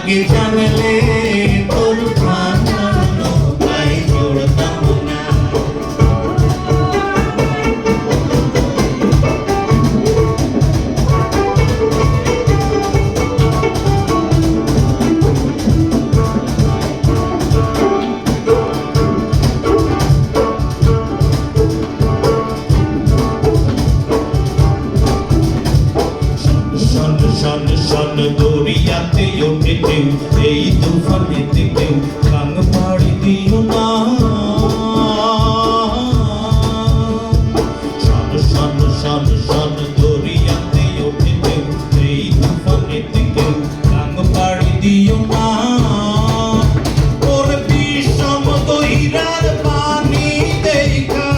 আগে জানলে তোর প্রাণ তাই জোড়তাম না। শন দরিয়াতে ওঠে ঢেউ, এই তুফানেতে কেউ কাং পাড়ি দিও না। শন দরিয়াতে ওঠে ঢেউ, এই তুফানেতে কেউ কাং পাড়ি দিও না। ওর বিষম গহিরার পানি দেখা,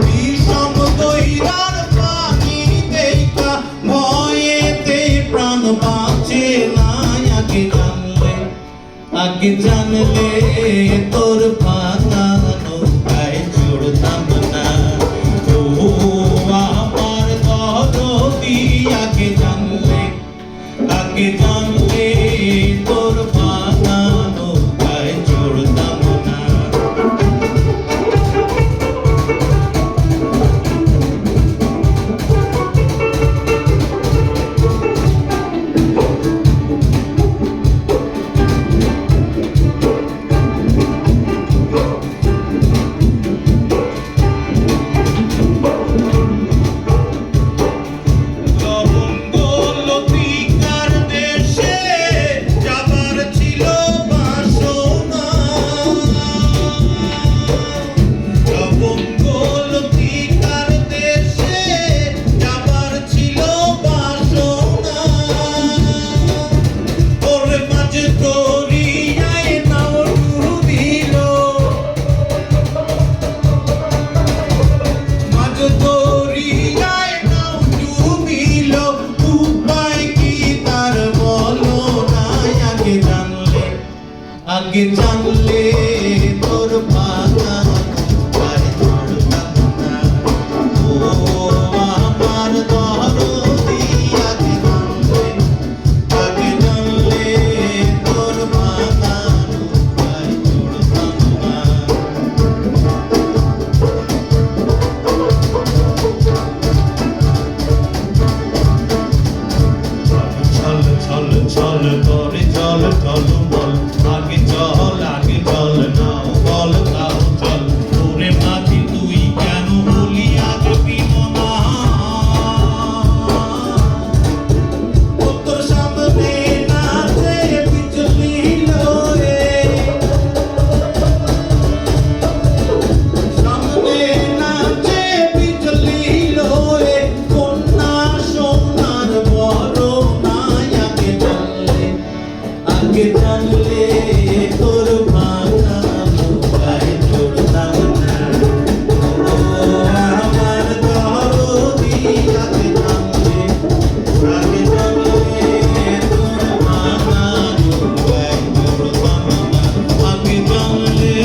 বিষম গহিরার বাঁচে না। আগে জানলে তোর ভাঙা নৌকায় জুড়তাম না। ও আমার দরদি আগে জানলে তোর ভাঙা নৌকায় জুড়তাম না। আগে জানলে তোর ভাঙা নৌকায় জুড়তাম না। ও আমার দরদি আগে জানলে তোর ভাঙা নৌকায় জুড়তাম না। ছল করে জল টলমল, আগে চল নাও বল তাও চল। ওরে মাঝি তুই কেন বলি আজ বিমনা, তোর সামনে নাচে বিজলি লোরে, সামনে নাচে বিজলি লোরে। কন্যা সোনার বড় নাই আগে জানলে তোর ভাঙা নৌকায় জুড়তাম না। ও আমার দরদি আগে জানলে তোর ভাঙা নৌকায় জুড়তাম না। আগে জানলে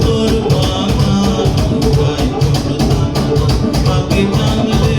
তোর ভাঙা নৌকায় জুড়তাম না। আগে জানলে